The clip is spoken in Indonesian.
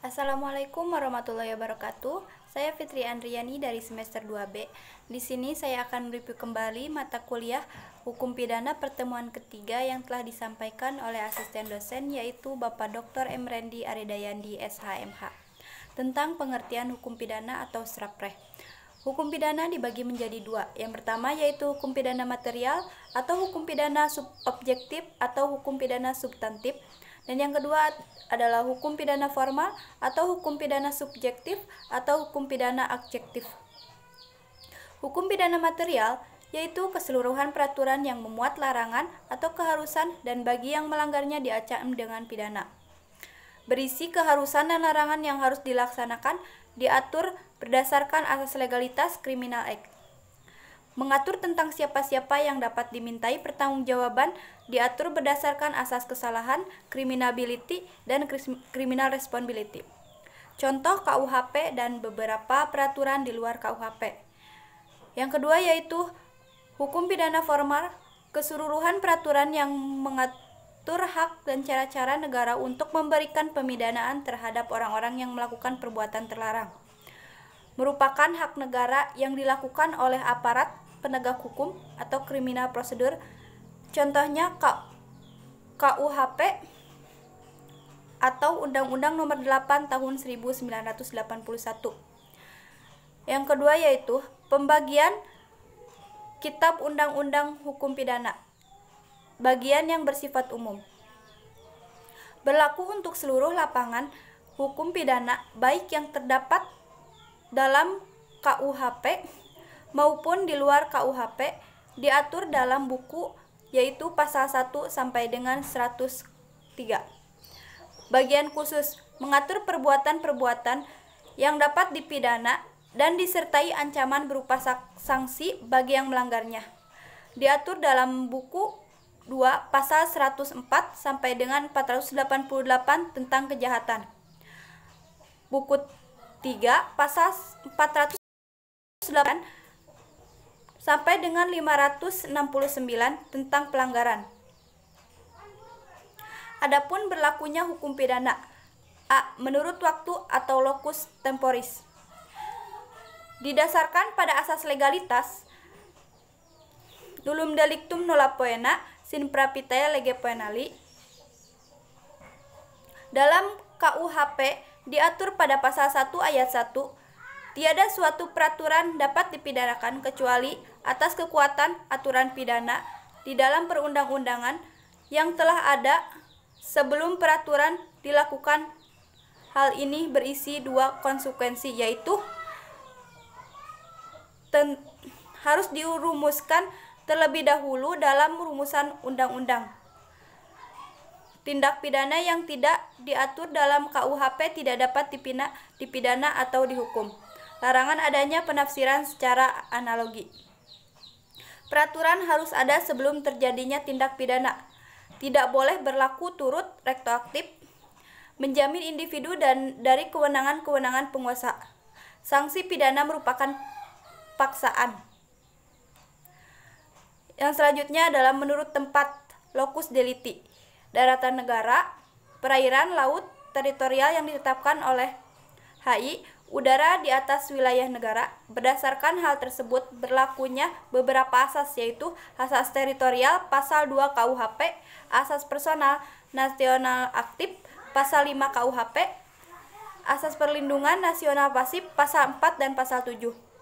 Assalamualaikum warahmatullahi wabarakatuh. Saya Fitri Andriani dari semester 2B. Di sini saya akan mereview kembali mata kuliah Hukum Pidana pertemuan ketiga yang telah disampaikan oleh asisten dosen yaitu Bapak Dr. M. Rendi Aredayandi SHMH tentang pengertian hukum pidana atau SRAPREH. Hukum pidana dibagi menjadi dua. Yang pertama yaitu hukum pidana material atau hukum pidana subobjektif atau hukum pidana substantif. Dan yang kedua adalah hukum pidana formal atau hukum pidana subjektif atau hukum pidana adjektif. Hukum pidana material yaitu keseluruhan peraturan yang memuat larangan atau keharusan dan bagi yang melanggarnya diancam dengan pidana. Berisi keharusan dan larangan yang harus dilaksanakan diatur berdasarkan asas legalitas Criminal Act. Mengatur tentang siapa-siapa yang dapat dimintai pertanggungjawaban diatur berdasarkan asas kesalahan, criminality, dan criminal responsibility. Contoh KUHP dan beberapa peraturan di luar KUHP. Yang kedua yaitu hukum pidana formal, keseluruhan peraturan yang mengatur hak dan cara-cara negara untuk memberikan pemidanaan terhadap orang-orang yang melakukan perbuatan terlarang. Merupakan hak negara yang dilakukan oleh aparat penegak hukum atau criminal procedure. Contohnya KUHP atau Undang-Undang Nomor 8 Tahun 1981. Yang kedua yaitu pembagian Kitab Undang-Undang Hukum Pidana. Bagian yang bersifat umum. Berlaku untuk seluruh lapangan hukum pidana baik yang terdapat dalam KUHP maupun di luar KUHP diatur dalam buku yaitu pasal 1 sampai dengan 103. Bagian khusus mengatur perbuatan-perbuatan yang dapat dipidana dan disertai ancaman berupa sanksi bagi yang melanggarnya. Diatur dalam buku 2 pasal 104 sampai dengan 488 tentang kejahatan. Buku 3 pasal 408 sampai dengan 569 tentang pelanggaran. Adapun berlakunya hukum pidana A. Menurut waktu atau locus temporis. Didasarkan pada asas legalitas Nullum delictum nulla poena sin praepitea lege poenali. Dalam KUHP diatur pada pasal 1 ayat 1, tiada suatu peraturan dapat dipidanakan kecuali atas kekuatan aturan pidana di dalam perundang-undangan yang telah ada sebelum peraturan dilakukan. Hal ini berisi dua konsekuensi yaitu harus dirumuskan terlebih dahulu dalam rumusan undang-undang. Tindak pidana yang tidak diatur dalam KUHP tidak dapat dipidana atau dihukum. Larangan adanya penafsiran secara analogi. Peraturan harus ada sebelum terjadinya tindak pidana. Tidak boleh berlaku turut retroaktif. Menjamin individu dan dari kewenangan-kewenangan penguasa. Sanksi pidana merupakan paksaan. Yang selanjutnya adalah menurut tempat locus delicti. Daratan negara, perairan, laut, teritorial yang ditetapkan oleh HI, udara di atas wilayah negara. Berdasarkan hal tersebut berlakunya beberapa asas yaitu asas teritorial pasal 2 KUHP, asas personal nasional aktif pasal 5 KUHP, asas perlindungan nasional pasif pasal 4 dan pasal 7.